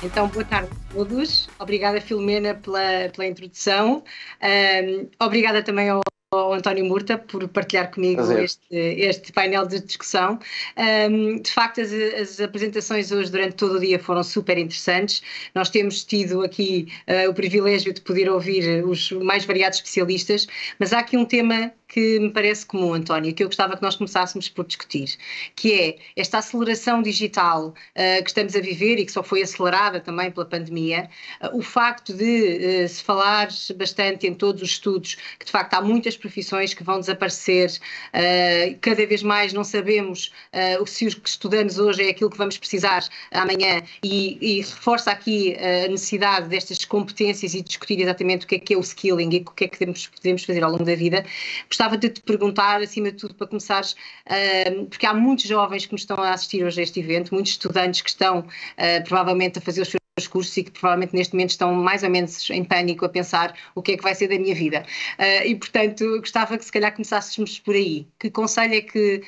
Então, boa tarde a todos. Obrigada, Filomena, pela introdução. Obrigada também ao António Murta por partilhar comigo Prazer. este painel de discussão. De facto, as apresentações hoje durante todo o dia foram super interessantes. Nós temos tido aqui o privilégio de poder ouvir os mais variados especialistas, mas há aqui um tema que me parece comum, António, que eu gostava que nós começássemos por discutir, que é esta aceleração digital que estamos a viver e que só foi acelerada também pela pandemia, o facto de se falar bastante em todos os estudos que de facto há muitas profissões que vão desaparecer, cada vez mais não sabemos se o que estudamos hoje é aquilo que vamos precisar amanhã e reforça aqui a necessidade destas competências e discutir exatamente o que é o skilling e o que é que podemos fazer ao longo da vida. Gostava de te perguntar, acima de tudo, para começares, porque há muitos jovens que nos estão a assistir hoje a este evento, muitos estudantes que estão provavelmente a fazer os seus cursos e que provavelmente neste momento estão mais ou menos em pânico a pensar o que é que vai ser da minha vida. E, portanto, gostava que se calhar começássemos por aí. Que conselho é que,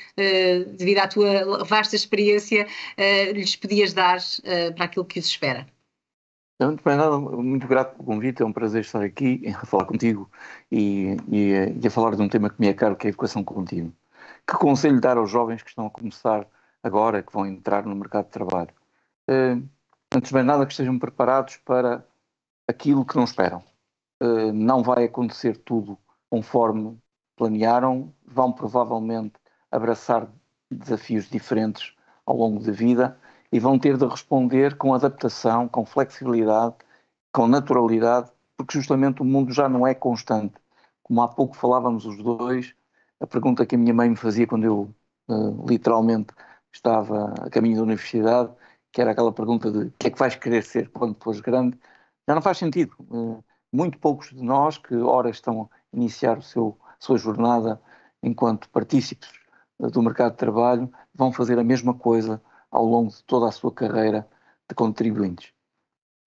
devido à tua vasta experiência, lhes podias dar para aquilo que os espera? Muito bem, nada, muito grato pelo convite, é um prazer estar aqui a falar contigo e a falar de um tema que me é caro, que é a educação contínua. Que conselho dar aos jovens que estão a começar agora, que vão entrar no mercado de trabalho? Eh, Antes de mais nada, que estejam preparados para aquilo que não esperam. Não vai acontecer tudo conforme planearam, vão provavelmente abraçar desafios diferentes ao longo da vida e vão ter de responder com adaptação, com flexibilidade, com naturalidade, porque justamente o mundo já não é constante. Como há pouco falávamos os dois, a pergunta que a minha mãe me fazia quando eu literalmente estava a caminho da universidade, que era aquela pergunta de o que é que vais querer ser quando fores grande, já não faz sentido. Muito poucos de nós que ora estão a iniciar a sua jornada enquanto partícipes do mercado de trabalho vão fazer a mesma coisa ao longo de toda a sua carreira de contribuintes.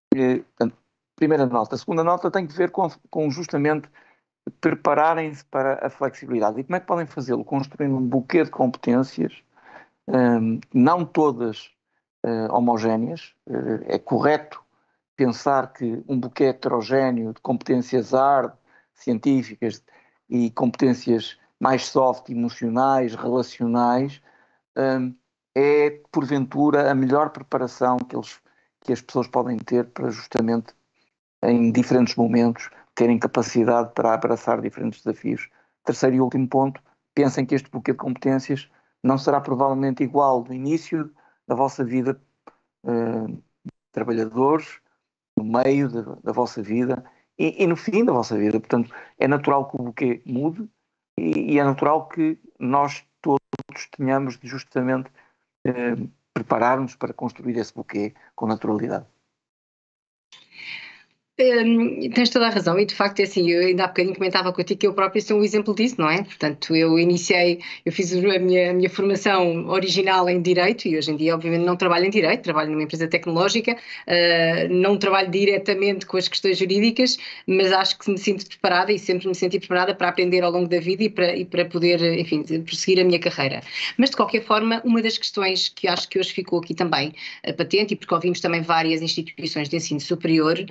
Portanto, primeira nota. A segunda nota tem que ver com justamente prepararem-se para a flexibilidade. E como é que podem fazê-lo? Construindo um buquê de competências, não todas homogéneas. É correto pensar que um buquê heterogéneo de competências hard, científicas e competências mais soft, emocionais, relacionais, é, porventura, a melhor preparação que as pessoas podem ter para justamente, em diferentes momentos, terem capacidade para abraçar diferentes desafios. Terceiro e último ponto, pensem que este buquê de competências não será provavelmente igual no início da vossa vida trabalhadores, no meio da vossa vida e no fim da vossa vida. Portanto, é natural que o buquê mude e é natural que nós todos tenhamos de justamente preparar-nos para construir esse buquê com naturalidade. Tens toda a razão, e de facto é assim, eu ainda há bocadinho comentava contigo que eu própria sou um exemplo disso, não é? Portanto, eu fiz a minha formação original em Direito e hoje em dia obviamente não trabalho em Direito, trabalho numa empresa tecnológica, não trabalho diretamente com as questões jurídicas, mas acho que me sinto preparada e sempre me senti preparada para aprender ao longo da vida e para poder, enfim, prosseguir a minha carreira. Mas de qualquer forma, uma das questões que acho que hoje ficou aqui também patente, e porque ouvimos também várias instituições de ensino superior,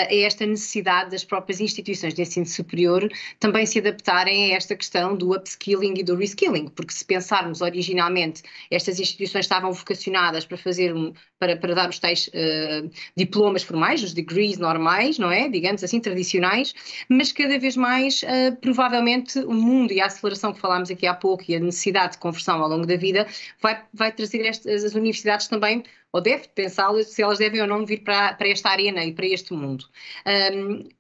é esta necessidade das próprias instituições de ensino superior também se adaptarem a esta questão do upskilling e do reskilling, porque se pensarmos originalmente, estas instituições estavam vocacionadas para fazer para dar os tais diplomas formais, os degrees normais, não é? Digamos assim, tradicionais, mas cada vez mais, provavelmente, o mundo e a aceleração que falámos aqui há pouco e a necessidade de conversão ao longo da vida vai trazer as universidades também, ou deve pensá-las, se elas devem ou não vir para esta arena e para este mundo.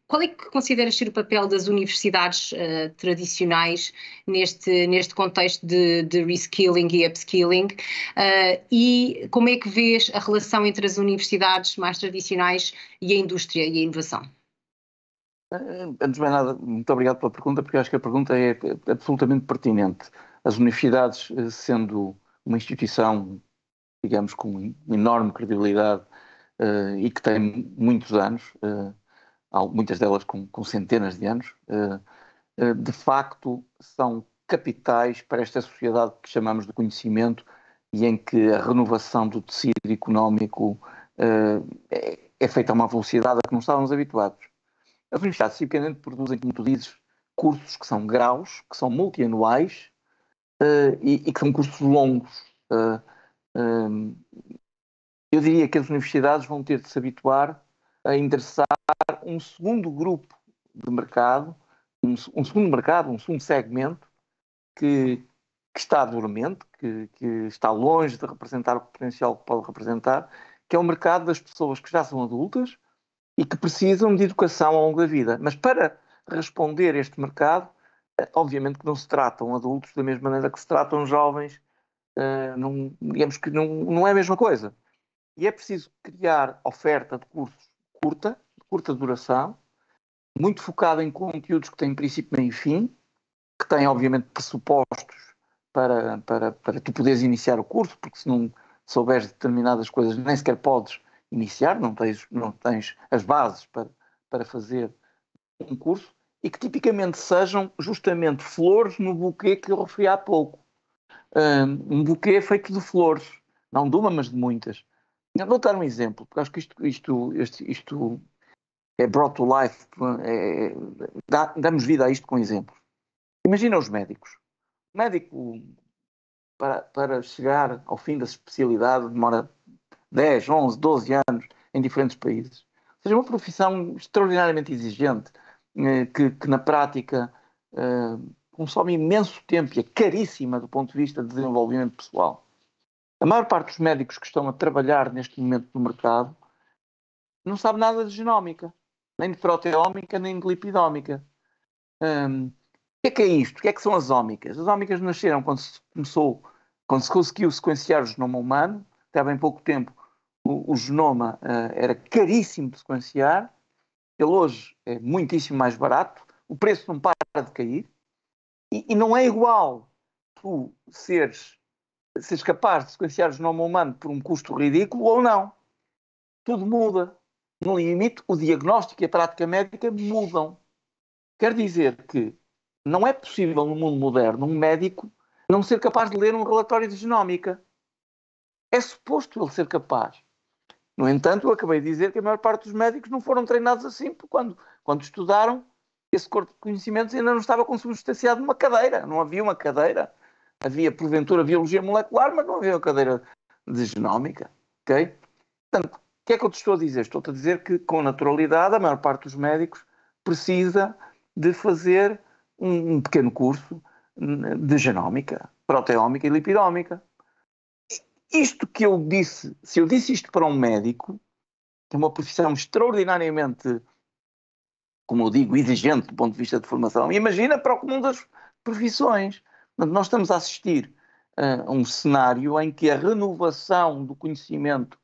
Qual é que consideras ser o papel das universidades tradicionais neste contexto de reskilling e upskilling? E como é que vês a relação entre as universidades mais tradicionais e a indústria e a inovação? Antes de mais nada, muito obrigado pela pergunta, porque acho que a pergunta é absolutamente pertinente. As universidades, sendo uma instituição, digamos, com uma enorme credibilidade e que tem muitos anos, muitas delas com centenas de anos, de facto são capitais para esta sociedade que chamamos de conhecimento e em que a renovação do tecido económico é feita a uma velocidade a que não estávamos habituados. As universidades tipicamente produzem, como tu dizes, cursos que são graus, que são multianuais e que são cursos longos. Eu diria que as universidades vão ter de se habituar a endereçar um segundo grupo de mercado, um segundo mercado, um segundo segmento que, que está dormente, que está longe de representar o potencial que pode representar, que é o mercado das pessoas que já são adultas e que precisam de educação ao longo da vida. Mas para responder a este mercado, obviamente que não se tratam adultos da mesma maneira que se tratam jovens, digamos que não é a mesma coisa. E é preciso criar oferta de cursos de curta duração, muito focada em conteúdos que têm princípio, meio e fim, que têm, obviamente, pressupostos para tu poderes iniciar o curso, porque se não souberes determinadas coisas, nem sequer podes iniciar, não tens as bases para fazer um curso, e que tipicamente sejam justamente flores no buquê que eu referi há pouco. Um buquê feito de flores, não de uma, mas de muitas. Eu vou dar um exemplo, porque acho que isto é brought to life, damos vida a isto com exemplos. Imagina os médicos. O médico, para chegar ao fim da especialidade, demora 10, 11, 12 anos em diferentes países. Ou seja, uma profissão extraordinariamente exigente, que na prática consome imenso tempo e é caríssima do ponto de vista de desenvolvimento pessoal. A maior parte dos médicos que estão a trabalhar neste momento no mercado não sabe nada de genómica, nem de proteómica, nem de lipidómica. O que é isto? O que é que são as ómicas? As ómicas nasceram quando se conseguiu sequenciar o genoma humano, até há bem pouco tempo o genoma era caríssimo de sequenciar, ele hoje é muitíssimo mais barato, o preço não para de cair, e não é igual tu seres capaz de sequenciar o genoma humano por um custo ridículo ou não. Tudo muda. No limite, o diagnóstico e a prática médica mudam. Quer dizer que não é possível no mundo moderno um médico não ser capaz de ler um relatório de genómica. É suposto ele ser capaz. No entanto, eu acabei de dizer que a maior parte dos médicos não foram treinados assim, porque quando estudaram, esse corpo de conhecimentos ainda não estava consubstanciado numa cadeira. Não havia uma cadeira. Havia, porventura, biologia molecular, mas não havia uma cadeira de genómica. Okay? Portanto, o que é que eu te estou a dizer? Estou-te a dizer que, com naturalidade, a maior parte dos médicos precisa de fazer um pequeno curso de genómica, proteómica e lipidómica. Isto que eu disse, se eu disse isto para um médico, que é uma profissão extraordinariamente, como eu digo, exigente do ponto de vista de formação, imagina para o comum das profissões. Nós estamos a assistir a um cenário em que a renovação do conhecimento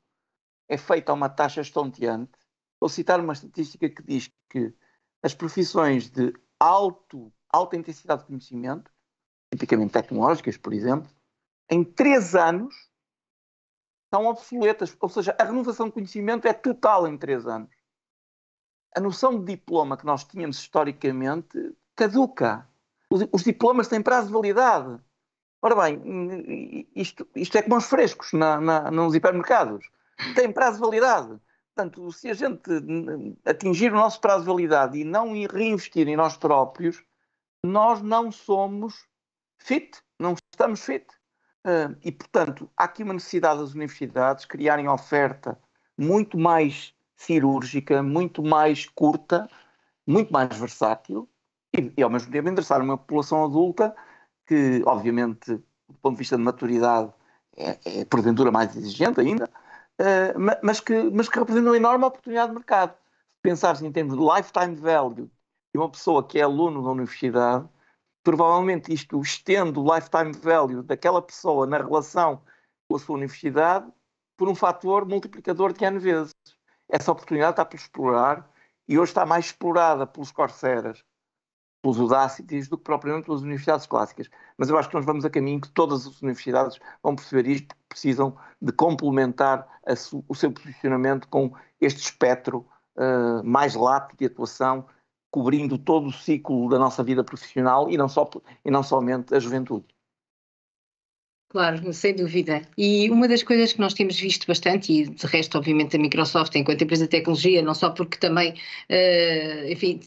é feita a uma taxa estonteante. Vou citar uma estatística que diz que as profissões de alta intensidade de conhecimento, tipicamente tecnológicas, por exemplo, em 3 anos são obsoletas. Ou seja, a renovação de conhecimento é total em 3 anos. A noção de diploma que nós tínhamos historicamente caduca. Os diplomas têm prazo de validade. Ora bem, isto é como os frescos nos hipermercados. Tem prazo de validade. Portanto, se a gente atingir o nosso prazo de validade e não reinvestir em nós próprios, nós não somos fit, não estamos fit. E, portanto, há aqui uma necessidade das universidades criarem oferta muito mais cirúrgica, muito mais curta, muito mais versátil e ao mesmo tempo endereçar uma população adulta que, obviamente, do ponto de vista de maturidade, é porventura mais exigente ainda, mas que representa uma enorme oportunidade de mercado. Se pensares em termos de lifetime value de uma pessoa que é aluno da universidade, provavelmente isto estende o lifetime value daquela pessoa na relação com a sua universidade por um fator multiplicador de N vezes. Essa oportunidade está por explorar e hoje está mais explorada pelos Courseiras, pelos Audacities, do que propriamente pelas universidades clássicas. Mas eu acho que nós vamos a caminho que todas as universidades vão perceber isto, porque precisam de complementar o seu posicionamento com este espectro mais lato de atuação, cobrindo todo o ciclo da nossa vida profissional e não somente a juventude. Claro, sem dúvida. E uma das coisas que nós temos visto bastante, e de resto, obviamente, a Microsoft, enquanto empresa de tecnologia, não só porque também, enfim,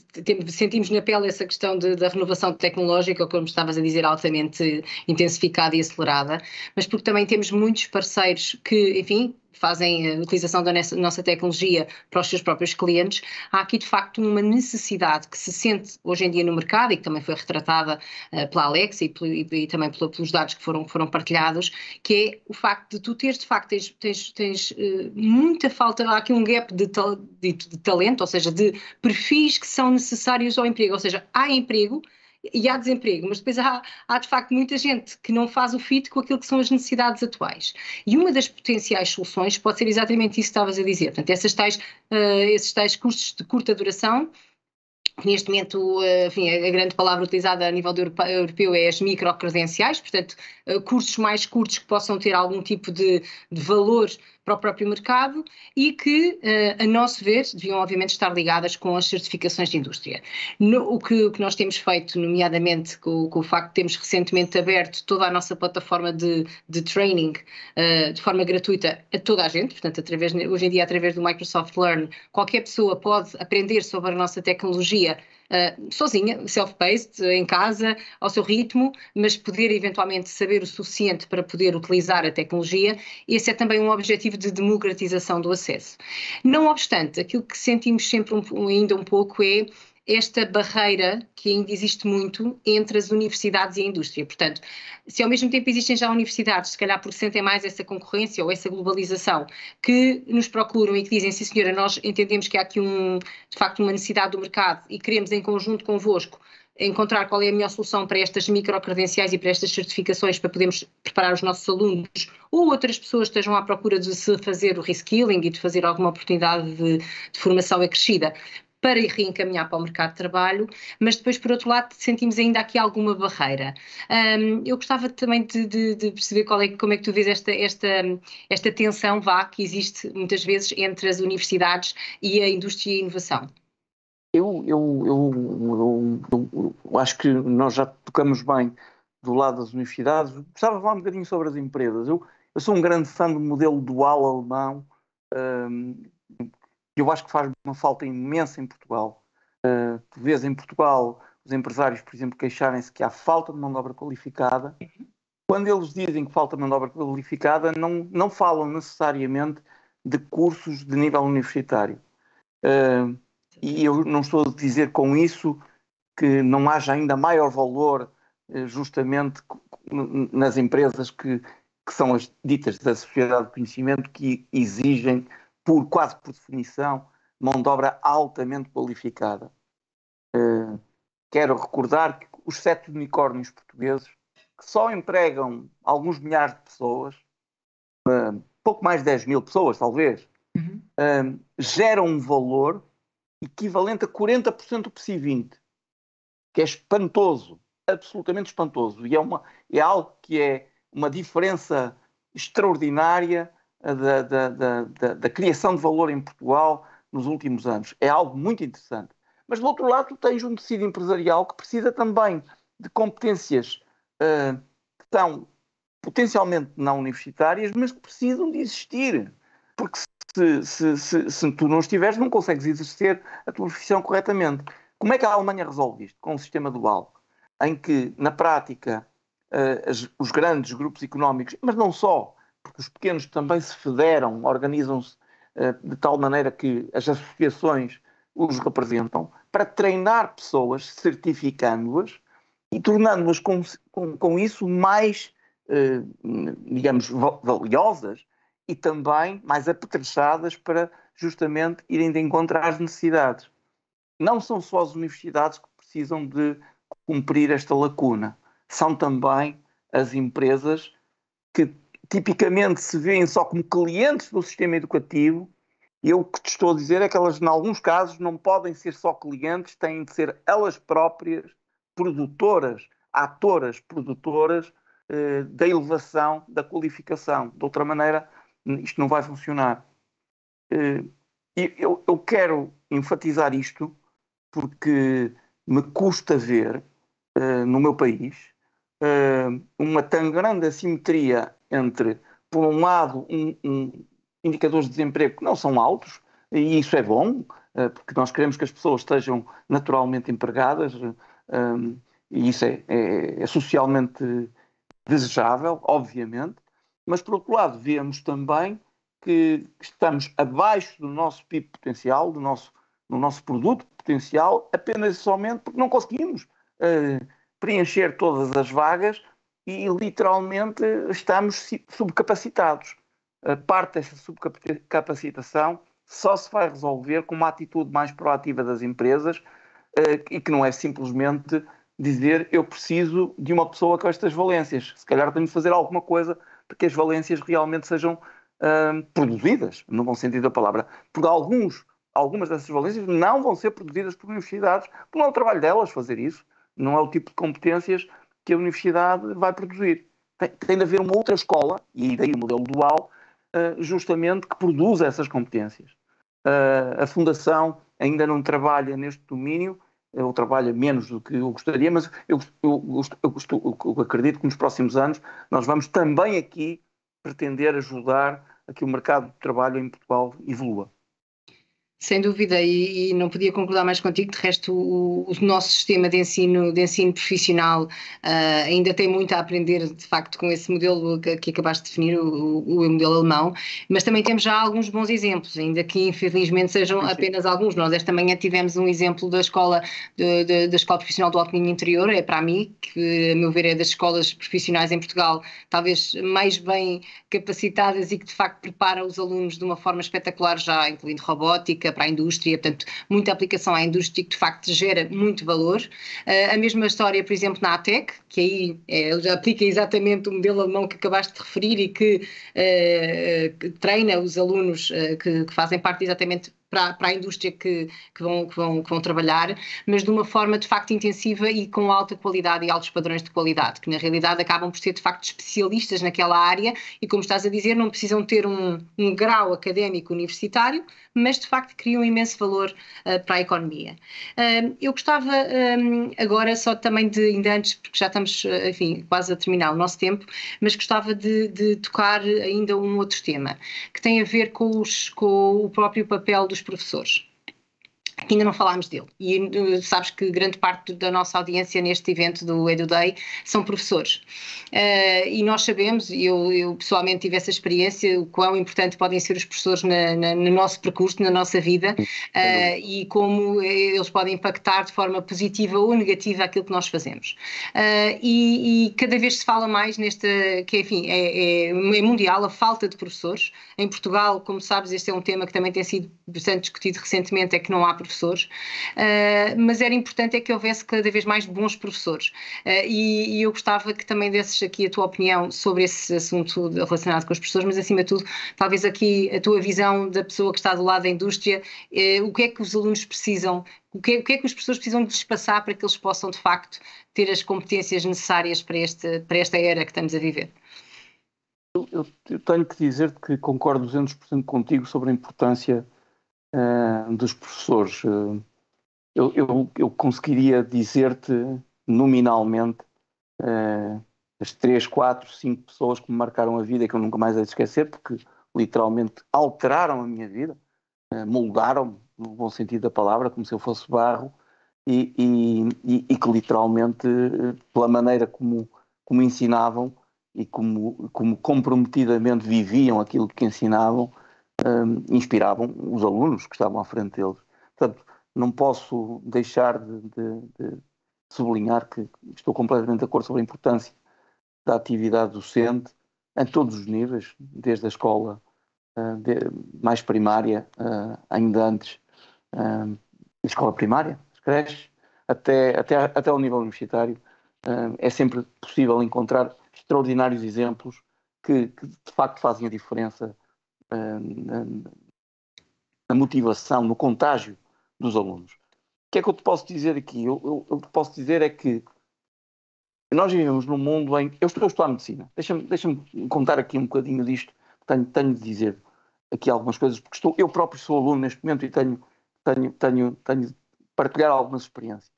sentimos na pele essa questão da renovação tecnológica, como estavas a dizer, altamente intensificada e acelerada, mas porque também temos muitos parceiros que, enfim, fazem a utilização da nossa tecnologia para os seus próprios clientes. Há aqui, de facto, uma necessidade que se sente hoje em dia no mercado e que também foi retratada pela Alexa e também pelos dados que foram partilhados, que é o facto de tu teres, de facto, tens muita falta, há aqui um gap de talento, ou seja, de perfis que são necessários ao emprego, ou seja, há emprego e há desemprego, mas depois há de facto muita gente que não faz o fit com aquilo que são as necessidades atuais. E uma das potenciais soluções pode ser exatamente isso que estavas a dizer, portanto, esses tais cursos de curta duração. Neste momento, enfim, a grande palavra utilizada a nível europeu é as microcredenciais, portanto, cursos mais curtos que possam ter algum tipo de valor para o próprio mercado e que, a nosso ver, deviam obviamente estar ligadas com as certificações de indústria. O que nós temos feito, nomeadamente com o facto de termos recentemente aberto toda a nossa plataforma de training de forma gratuita a toda a gente, portanto, hoje em dia, através do Microsoft Learn, qualquer pessoa pode aprender sobre a nossa tecnologia sozinha, self-paced, em casa, ao seu ritmo, mas poder eventualmente saber o suficiente para poder utilizar a tecnologia. Esse é também um objetivo de democratização do acesso. Não obstante, aquilo que sentimos sempre ainda um pouco é esta barreira que ainda existe muito entre as universidades e a indústria. Portanto, se ao mesmo tempo existem já universidades, se calhar porque sentem mais essa concorrência ou essa globalização, que nos procuram e que dizem, sim senhora, nós entendemos que há aqui de facto uma necessidade do mercado e queremos em conjunto convosco encontrar qual é a melhor solução para estas microcredenciais e para estas certificações para podermos preparar os nossos alunos ou outras pessoas que estejam à procura de se fazer o reskilling e de fazer alguma oportunidade de formação acrescida para reencaminhar para o mercado de trabalho, mas depois, por outro lado, sentimos ainda aqui alguma barreira. Eu gostava também de perceber como é que tu vês esta tensão, que existe muitas vezes entre as universidades e a indústria e a inovação. Eu acho que nós já tocamos bem do lado das universidades. Gostava de falar um bocadinho sobre as empresas. Eu sou um grande fã do modelo dual alemão, que eu acho que faz uma falta imensa em Portugal. Tu vês em Portugal os empresários, por exemplo, queixarem-se que há falta de mão de obra qualificada. Quando eles dizem que falta mão de obra qualificada, não falam necessariamente de cursos de nível universitário. E eu não estou a dizer com isso que não haja ainda maior valor justamente nas empresas que são as ditas da sociedade de conhecimento, que exigem, quase por definição, mão de obra altamente qualificada. Quero recordar que os 7 unicórnios portugueses, que só empregam alguns milhares de pessoas, pouco mais de 10 mil pessoas, talvez, geram um valor equivalente a 40% do PSI 20, que é espantoso, absolutamente espantoso. E é algo que é uma diferença extraordinária da criação de valor em Portugal nos últimos anos. É algo muito interessante. Mas, do outro lado, tu tens um tecido empresarial que precisa também de competências que são potencialmente não universitárias, mas que precisam de existir. Porque se tu não estiveres, não consegues exercer a tua profissão corretamente. Como é que a Alemanha resolve isto? Com um sistema dual, em que, na prática, os grandes grupos económicos, mas não só, porque os pequenos também se federam, organizam-se de tal maneira que as associações os representam, para treinar pessoas, certificando-as e tornando-as com isso mais, digamos, valiosas e também mais apetrechadas para justamente irem de encontro às necessidades. Não são só as universidades que precisam de cumprir esta lacuna, são também as empresas que tipicamente se veem só como clientes do sistema educativo. E o que te estou a dizer é que elas, em alguns casos, não podem ser só clientes, têm de ser elas próprias produtoras, atoras produtoras da elevação da qualificação. De outra maneira, isto não vai funcionar. E eu quero enfatizar isto porque me custa ver no meu país uma tão grande assimetria entre, por um lado, indicadores de desemprego que não são altos, e isso é bom, porque nós queremos que as pessoas estejam naturalmente empregadas, e isso é socialmente desejável, obviamente, mas por outro lado, vemos também que estamos abaixo do nosso PIB potencial, do nosso produto potencial, apenas e somente porque não conseguimos preencher todas as vagas e literalmente estamos subcapacitados. Parte dessa subcapacitação só se vai resolver com uma atitude mais proativa das empresas e que não é simplesmente dizer eu preciso de uma pessoa com estas valências. Se calhar tenho de fazer alguma coisa para que as valências realmente sejam produzidas, no bom sentido da palavra. Porque algumas dessas valências não vão ser produzidas por universidades, porque não é o trabalho delas fazer isso, não é o tipo de competências que a universidade vai produzir. Tem de haver uma outra escola, e daí o modelo dual, justamente que produza essas competências. A Fundação ainda não trabalha neste domínio, ou trabalha menos do que eu gostaria, mas eu acredito que nos próximos anos nós vamos também aqui pretender ajudar a que o mercado de trabalho em Portugal evolua. Sem dúvida, e não podia concordar mais contigo. De resto, o nosso sistema de ensino profissional ainda tem muito a aprender, de facto, com esse modelo que acabaste de definir, o modelo alemão, mas também temos já alguns bons exemplos, ainda que infelizmente sejam apenas alguns. Nós esta manhã tivemos um exemplo da escola, da Escola Profissional do Alto Minho Interior, é para mim, que a meu ver é das escolas profissionais em Portugal, talvez mais bem capacitadas e que de facto prepara os alunos de uma forma espetacular, já incluindo robótica, para a indústria, portanto, muita aplicação à indústria que de facto gera muito valor. A mesma história, por exemplo, na ATEC, que aí aplica exatamente o modelo alemão que acabaste de referir e que treina os alunos que fazem parte exatamente para a indústria que vão trabalhar, mas de uma forma de facto intensiva e com alta qualidade e altos padrões de qualidade, que na realidade acabam por ser de facto especialistas naquela área e, como estás a dizer, não precisam ter um grau académico universitário, mas de facto criam imenso valor para a economia. Eu gostava agora só também ainda antes, porque já estamos, enfim, quase a terminar o nosso tempo, mas gostava de tocar ainda um outro tema, que tem a ver com o próprio papel dos professores. Ainda não falámos dele, e sabes que grande parte da nossa audiência neste evento do EduDay são professores, e nós sabemos, eu pessoalmente tive essa experiência, o quão importante podem ser os professores no nosso percurso, na nossa vida, e como eles podem impactar de forma positiva ou negativa aquilo que nós fazemos, e cada vez se fala mais que enfim, é mundial a falta de professores. Em Portugal, como sabes, este é um tema que também tem sido bastante discutido recentemente, é que não há professores, mas era importante é que houvesse cada vez mais bons professores, e eu gostava que também desses aqui a tua opinião sobre esse assunto relacionado com os professores, mas acima de tudo, talvez aqui a tua visão da pessoa que está do lado da indústria, o que é que os alunos precisam, o que é que os professores precisam de lhes passar para que eles possam de facto ter as competências necessárias para esta era que estamos a viver. Eu tenho que dizer que concordo 200% contigo sobre a importância dos professores. Eu conseguiria dizer-te nominalmente as 3, 4, 5 pessoas que me marcaram a vida e que eu nunca mais hei de esquecer, porque literalmente alteraram a minha vida, moldaram-me, no bom sentido da palavra, como se eu fosse barro, e que literalmente, pela maneira como ensinavam e como comprometidamente viviam aquilo que ensinavam, inspiravam os alunos que estavam à frente deles. Portanto, não posso deixar de sublinhar que estou completamente de acordo sobre a importância da atividade docente em todos os níveis, desde a escola mais primária, ainda antes da escola primária, as creches, até o nível universitário. É sempre possível encontrar extraordinários exemplos que de facto fazem a diferença na motivação, no contágio dos alunos. O que é que eu te posso dizer aqui? Eu te posso dizer é que nós vivemos num mundo em... Eu estou a estudar medicina. Deixa-me contar aqui um bocadinho disto. Tenho de dizer aqui algumas coisas, porque eu próprio sou aluno neste momento e tenho de partilhar algumas experiências.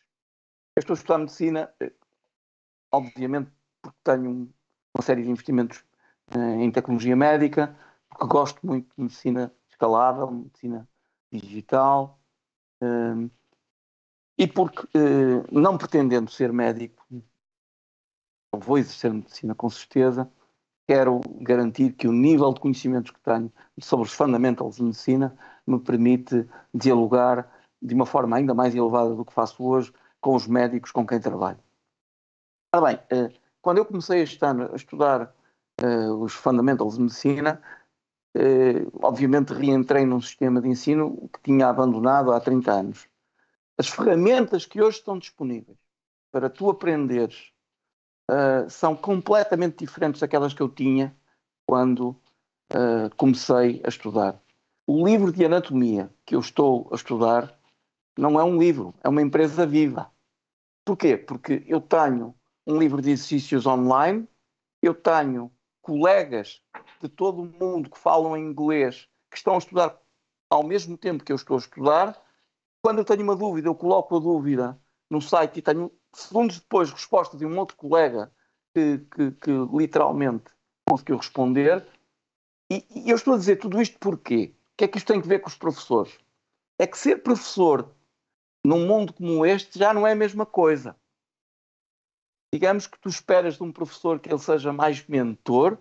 Eu estou a estudar medicina, obviamente porque tenho uma série de investimentos em tecnologia médica, porque gosto muito de medicina escalável, medicina digital, e porque, não pretendendo ser médico, não vou exercer medicina com certeza, quero garantir que o nível de conhecimentos que tenho sobre os fundamentals de medicina me permite dialogar de uma forma ainda mais elevada do que faço hoje com os médicos com quem trabalho. Ora bem, quando eu comecei este ano a estudar os fundamentals de medicina, obviamente reentrei num sistema de ensino que tinha abandonado há 30 anos. As ferramentas que hoje estão disponíveis para tu aprenderes são completamente diferentes daquelas que eu tinha quando comecei a estudar. O livro de anatomia que eu estou a estudar não é um livro, é uma empresa viva. Porquê? Porque eu tenho um livro de exercícios online, eu tenho colegas de todo o mundo que falam em inglês, que estão a estudar ao mesmo tempo que eu estou a estudar. Quando eu tenho uma dúvida, eu coloco a dúvida no site e tenho, segundos depois, resposta de um outro colega que literalmente conseguiu responder. E eu estou a dizer tudo isto porquê? O que é que isto tem a ver com os professores? É que ser professor num mundo como este já não é a mesma coisa. Digamos que tu esperas de um professor que ele seja mais mentor,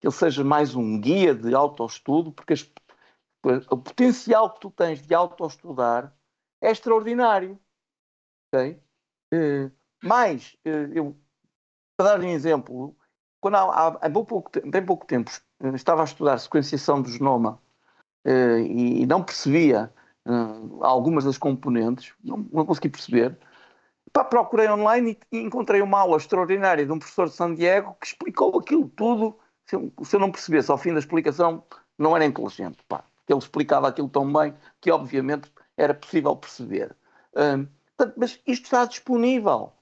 que ele seja mais um guia de autoestudo, porque o potencial que tu tens de autoestudar é extraordinário. Okay? Para dar um exemplo, quando há bem pouco tempo estava a estudar sequenciação do genoma e não percebia algumas das componentes, não consegui perceber. Procurei online e encontrei uma aula extraordinária de um professor de San Diego que explicou aquilo tudo. Se eu não percebesse ao fim da explicação, não era inteligente. Ele explicava aquilo tão bem que, obviamente, era possível perceber. Mas isto está disponível.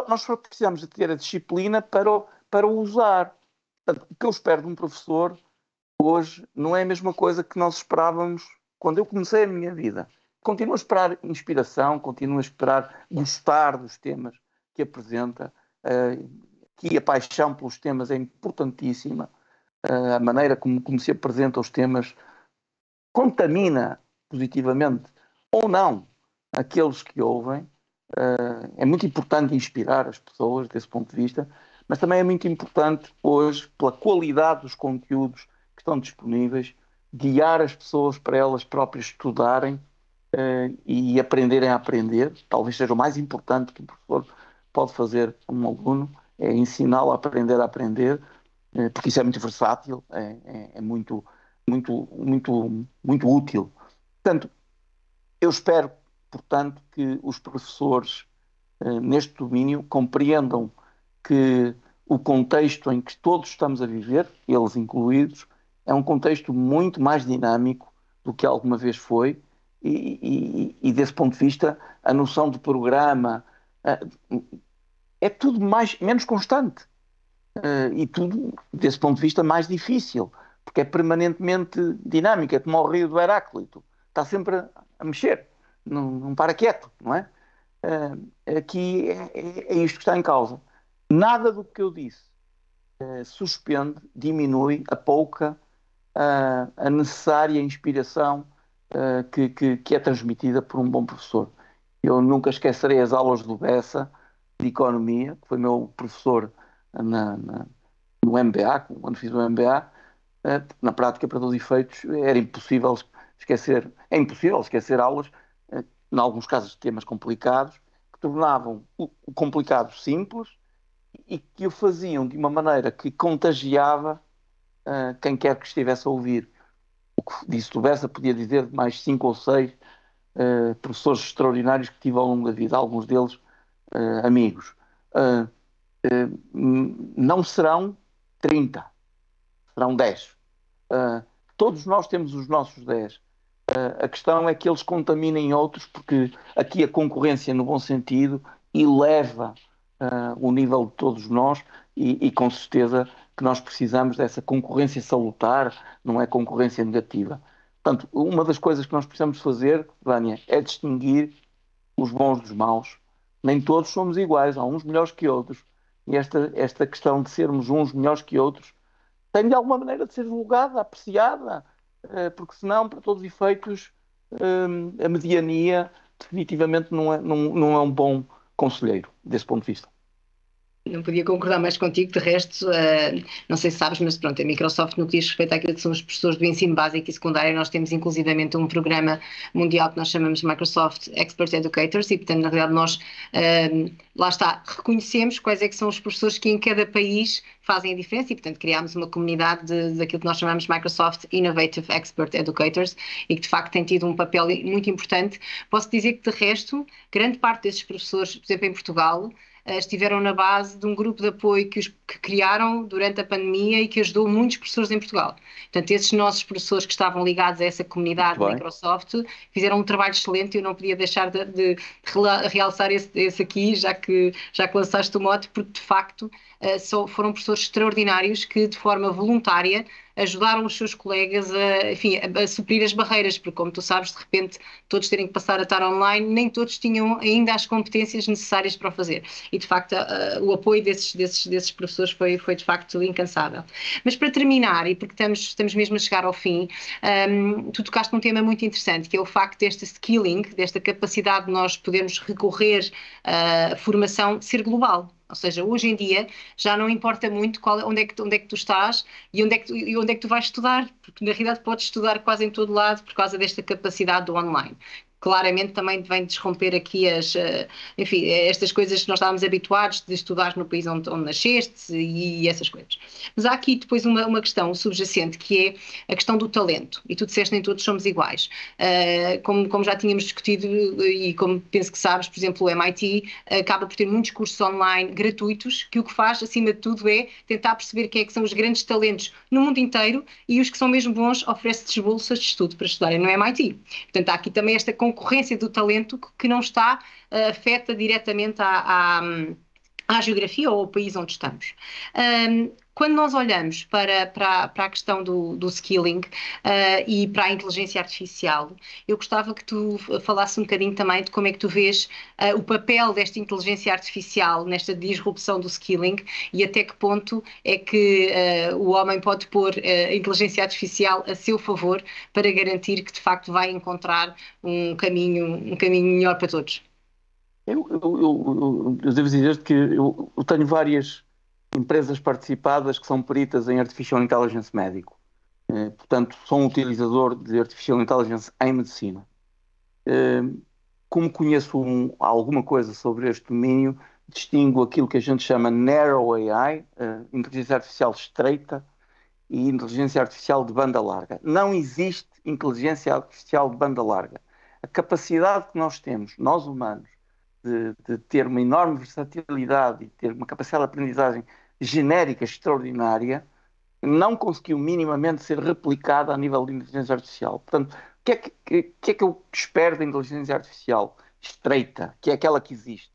Nós só precisamos de ter a disciplina para o usar. Portanto, o que eu espero de um professor hoje não é a mesma coisa que nós esperávamos quando eu comecei a minha vida. Continuo a esperar inspiração, continuo a esperar gostar dos temas que apresenta, que a paixão pelos temas é importantíssima, a maneira como se apresenta os temas contamina positivamente ou não aqueles que ouvem. É muito importante inspirar as pessoas desse ponto de vista, mas também é muito importante hoje, pela qualidade dos conteúdos que estão disponíveis, guiar as pessoas para elas próprias estudarem e aprenderem a aprender. Talvez seja o mais importante que o professor pode fazer a um aluno, é ensiná-lo a aprender, porque isso é muito versátil, é muito, muito, muito, muito útil. Portanto, eu espero, portanto, que os professores neste domínio compreendam que o contexto em que todos estamos a viver, eles incluídos, é um contexto muito mais dinâmico do que alguma vez foi e desse ponto de vista a noção de programa é tudo menos constante e tudo, desse ponto de vista, mais difícil, porque é permanentemente dinâmico, é como o rio do Heráclito, está sempre a mexer, não para quieto, não é? Aqui é isto que está em causa. Nada do que eu disse suspende, diminui, apouca a necessária inspiração que é transmitida por um bom professor. Eu nunca esquecerei as aulas do Bessa de Economia, que foi meu professor no MBA, quando fiz o MBA. Na prática, para todos os efeitos, era impossível esquecer, é impossível esquecer aulas, em alguns casos de temas complicados, que tornavam o complicado simples e que o faziam de uma maneira que contagiava quem quer que estivesse a ouvir. O que disse do Bessa podia dizer de mais 5 ou 6 professores extraordinários que tive ao longo da vida, alguns deles amigos. Não serão 30, serão 10. Todos nós temos os nossos 10. A questão é que eles contaminem outros, porque aqui a concorrência, no bom sentido, eleva o nível de todos nós e com certeza que nós precisamos dessa concorrência salutar, não é concorrência negativa. Portanto, uma das coisas que nós precisamos fazer, Vânia, é distinguir os bons dos maus, Nem todos somos iguais, há uns melhores que outros. E esta questão de sermos uns melhores que outros tem de alguma maneira de ser julgada, apreciada, porque senão, para todos os efeitos, a mediania definitivamente não é um bom conselheiro desse ponto de vista. Não podia concordar mais contigo, de resto, não sei se sabes, mas pronto, a Microsoft, no que diz respeito àquilo que são os professores do ensino básico e secundário, nós temos inclusivamente um programa mundial que nós chamamos de Microsoft Expert Educators e, portanto, na realidade nós, lá está, reconhecemos quais é que são os professores que em cada país fazem a diferença e, portanto, criámos uma comunidade daquilo que nós chamamos de Microsoft Innovative Expert Educators e que, de facto, tem tido um papel muito importante. Posso dizer que, de resto, grande parte desses professores, por exemplo, em Portugal, estiveram na base de um grupo de apoio que criaram durante a pandemia e que ajudou muitos professores em Portugal. Portanto, esses nossos professores que estavam ligados a essa comunidade da Microsoft fizeram um trabalho excelente e eu não podia deixar de realçar esse aqui, já que lançaste o mote, porque de facto foram professores extraordinários que de forma voluntária ajudaram os seus colegas a suprir as barreiras, porque como tu sabes, de repente todos terem que passar a estar online, nem todos tinham ainda as competências necessárias para o fazer. E de facto o apoio desses professores foi de facto incansável. Mas para terminar, e porque estamos mesmo a chegar ao fim, tu tocaste num tema muito interessante, que é o facto deste skilling, desta capacidade de nós podermos recorrer à formação ser global. Ou seja, hoje em dia já não importa muito onde é que tu estás e onde é que tu vais estudar, porque na realidade podes estudar quase em todo lado por causa desta capacidade do online. Claramente também vem desromper aqui estas coisas que nós estávamos habituados de estudar no país onde nasceste e essas coisas. Mas há aqui depois uma questão subjacente que é a questão do talento. E tu disseste nem todos somos iguais. Como já tínhamos discutido e como penso que sabes, por exemplo, o MIT acaba por ter muitos cursos online gratuitos que o que faz, acima de tudo, é tentar perceber quem é que são os grandes talentos no mundo inteiro e os que são mesmo bons oferece-lhes bolsas de estudo para estudarem no MIT. Portanto, há aqui também esta concorrência do talento que não está afeta diretamente à geografia ou ao país onde estamos. Quando nós olhamos para a questão do skilling e para a inteligência artificial, eu gostava que tu falasses um bocadinho também de como é que tu vês o papel desta inteligência artificial nesta disrupção do skilling e até que ponto é que o homem pode pôr a inteligência artificial a seu favor para garantir que de facto vai encontrar um caminho melhor para todos. Eu devo dizer que eu tenho várias empresas participadas que são peritas em Artificial Intelligence médico. Portanto, sou um utilizador de Artificial Intelligence em medicina. Como conheço alguma coisa sobre este domínio, distingo aquilo que a gente chama Narrow AI, inteligência artificial estreita, e inteligência artificial de banda larga. Não existe inteligência artificial de banda larga. A capacidade que nós temos, nós humanos, de ter uma enorme versatilidade e ter uma capacidade de aprendizagem genérica extraordinária, não conseguiu minimamente ser replicada a nível de inteligência artificial. Portanto, o que é que eu espero da inteligência artificial estreita, que é aquela que existe?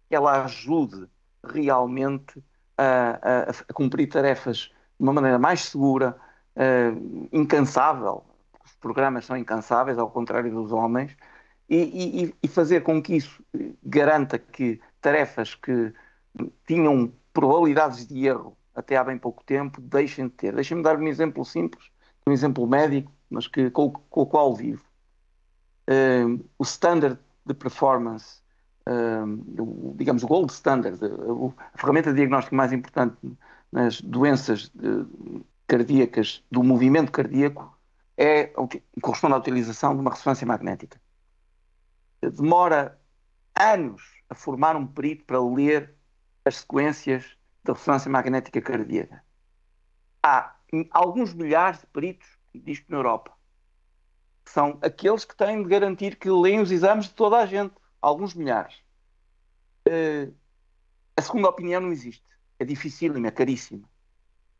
Que ela ajude realmente a cumprir tarefas de uma maneira mais segura, incansável. Os programas são incansáveis, ao contrário dos homens, e fazer com que isso garanta que tarefas que tinham probabilidades de erro até há bem pouco tempo deixem de ter. Deixem-me dar um exemplo simples, um exemplo médico, mas com o qual vivo. O standard de performance, digamos o gold standard, a ferramenta de diagnóstico mais importante nas doenças cardíacas do movimento cardíaco corresponde à utilização de uma ressonância magnética. Demora anos a formar um perito para ler as sequências da ressonância magnética cardíaca. Há alguns milhares de peritos, disto na Europa, que são aqueles que têm de garantir que leem os exames de toda a gente. Alguns milhares. A segunda opinião não existe. É dificílima, é caríssima.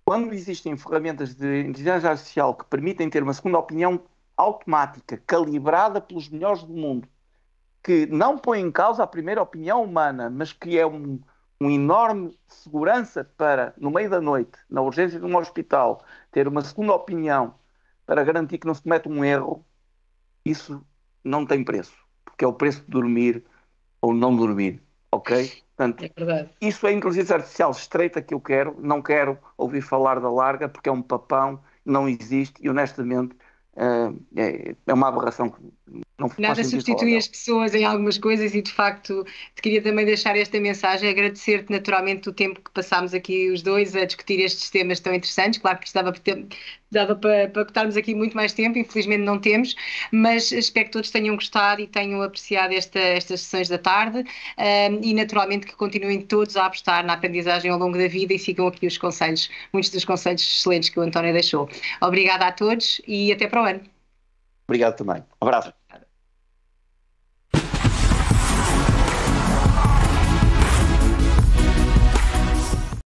Quando existem ferramentas de inteligência artificial que permitem ter uma segunda opinião automática, calibrada pelos melhores do mundo, que não põe em causa a primeira opinião humana, mas que é um enorme segurança para, no meio da noite, na urgência de um hospital, ter uma segunda opinião para garantir que não se comete um erro, isso não tem preço, porque é o preço de dormir ou não dormir. ok? Portanto, É verdade. isso é a inteligência artificial estreita que eu quero, não quero ouvir falar da larga, porque é um papão, não existe e honestamente é uma aberração que não faz Nada sentido falar substitui dela. as pessoas em algumas coisas e, de facto, te queria também deixar esta mensagem, agradecer-te naturalmente o tempo que passámos aqui os dois a discutir estes temas tão interessantes. Claro que isto dava para estarmos aqui muito mais tempo, infelizmente não temos, mas espero que todos tenham gostado e tenham apreciado estas sessões da tarde, e naturalmente que continuem todos a apostar na aprendizagem ao longo da vida e sigam aqui os conselhos, muitos dos conselhos excelentes que o António deixou. Obrigada a todos e até para o ano. Obrigado também. Um abraço.